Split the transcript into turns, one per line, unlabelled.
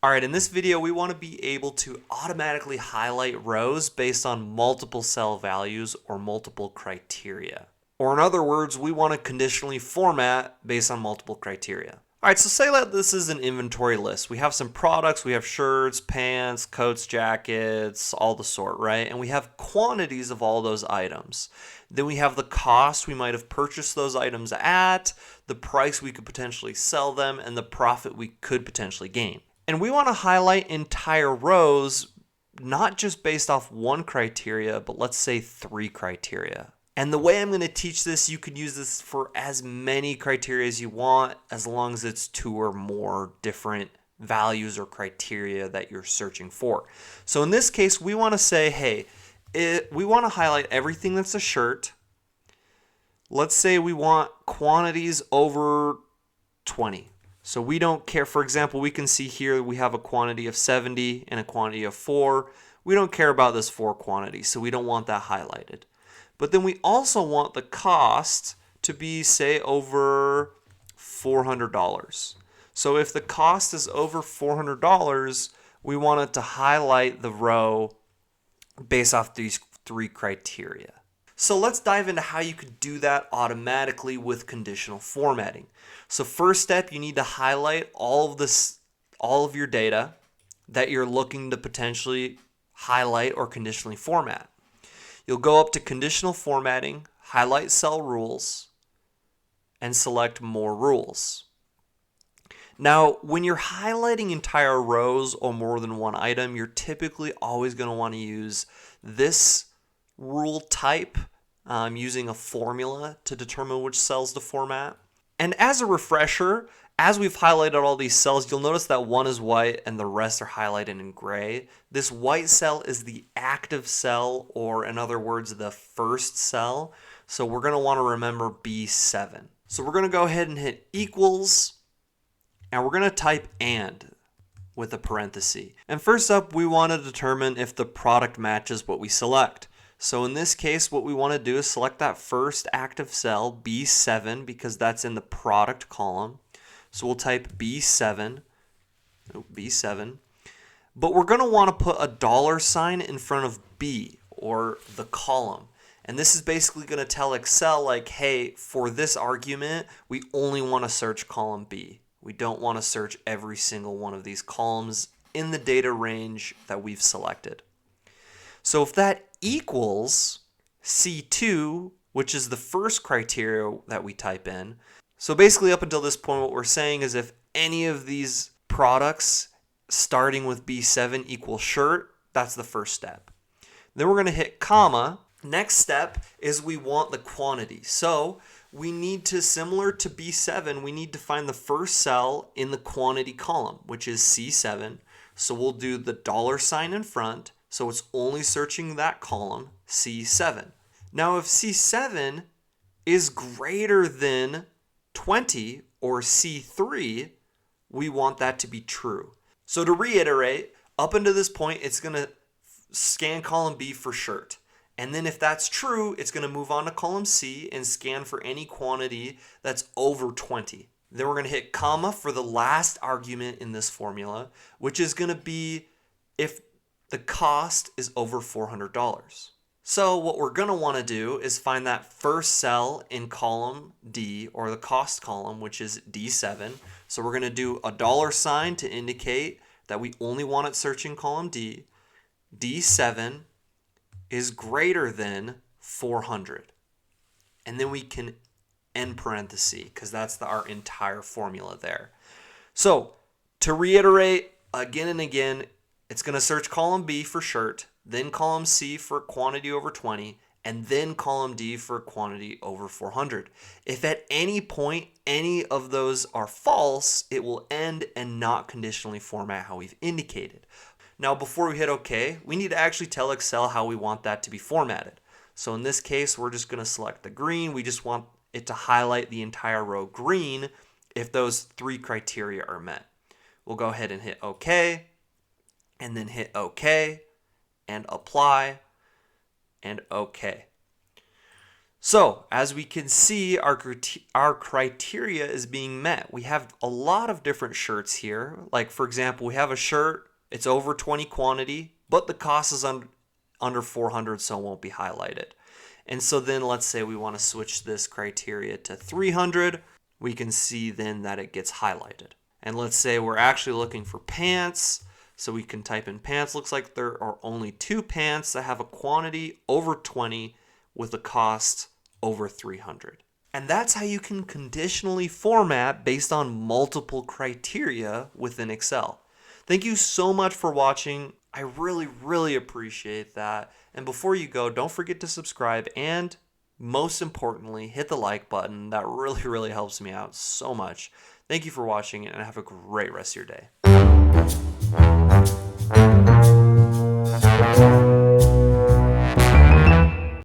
All right, in this video, we want to be able to automatically highlight rows based on multiple cell values or multiple criteria. Or in other words, we want to conditionally format based on multiple criteria. All right, so say that this is an inventory list. We have some products, we have shirts, pants, coats, jackets, all the sort, right? And we have quantities of all those items. Then we have the cost we might have purchased those items at, the price we could potentially sell them, and the profit we could potentially gain. And we want to highlight entire rows, not just based off one criteria, but let's say 3 criteria. And the way I'm going to teach this, you could use this for as many criteria as you want, as long as it's 2 or more different values or criteria that you're searching for. So in this case, we want to say, hey, we want to highlight everything that's a shirt. Let's say we want quantities over 20. So we don't care. For example, we can see here we have a quantity of 70 and a quantity of 4. We don't care about this 4 quantity, so we don't want that highlighted. But then we also want the cost to be, say, over $400. So if the cost is over $400, we want it to highlight the row based off these 3 criteria. So let's dive into how you could do that automatically with conditional formatting. So first step, you need to highlight all of your data that you're looking to potentially highlight or conditionally format. You'll go up to conditional formatting, highlight cell rules, and select more rules. Now, when you're highlighting entire rows or more than one item, you're typically always going to want to use this rule type using a formula to determine which cells to format. And as a refresher, as we've highlighted all these cells, you'll notice that one is white and the rest are highlighted in gray. This white cell is the active cell, or in other words, the first cell. So we're going to want to remember B7. So we're going to go ahead and hit equals, and we're going to type and with a parenthesis. And first up, we want to determine if the product matches what we select. So in this case, what we want to do is select that first active cell, B7, because that's in the product column. So we'll type B7, but we're going to want to put a $sign in front of B, or the column. And this is basically going to tell Excel, like, hey, for this argument, we only want to search column B. We don't want to search every single one of these columns in the data range that we've selected. So if that equals C2, which is the first criteria that we type in, so basically up until this point, what we're saying is if any of these products starting with B7 equals shirt, that's the first step. Then we're going to hit comma. Next step is we want the quantity. So we need to, similar to B7, we need to find the first cell in the quantity column, which is C7. So we'll do the $sign in front. So it's only searching that column, C7. Now if C7 is greater than 20, or C3, we want that to be true. So to reiterate, up until this point, it's going to scan column B for shirt. And then if that's true, it's going to move on to column C and scan for any quantity that's over 20. Then we're going to hit comma for the last argument in this formula, which is going to be if the cost is over $400. So what we're going to want to do is find that first cell in column D, or the cost column, which is D7. So we're going to do a $sign to indicate that we only want it searching column D. D7 is greater than 400. And then we can end parenthesis, because that's our entire formula there. So to reiterate again and again, it's going to search column B for shirt, then column C for quantity over 20, and then column D for quantity over 400. If at any point any of those are false, it will end and not conditionally format how we've indicated. Now before we hit OK, we need to actually tell Excel how we want that to be formatted. So in this case, we're just going to select the green. We just want it to highlight the entire row green if those 3 criteria are met. We'll go ahead and hit OK, and then hit OK, and apply, and OK. So, as we can see, our criteria is being met. We have a lot of different shirts here. Like, for example, we have a shirt, it's over 20 quantity, but the cost is under 400, so it won't be highlighted. And so then let's say we want to switch this criteria to 300. We can see then that it gets highlighted. And let's say we're actually looking for pants. So we can type in pants. Looks like there are only 2 pants that have a quantity over 20 with a cost over 300. And that's how you can conditionally format based on multiple criteria within Excel. Thank you so much for watching. I really, really appreciate that. And before you go, don't forget to subscribe and most importantly, hit the like button. That really, really helps me out so much. Thank you for watching and have a great rest of your day.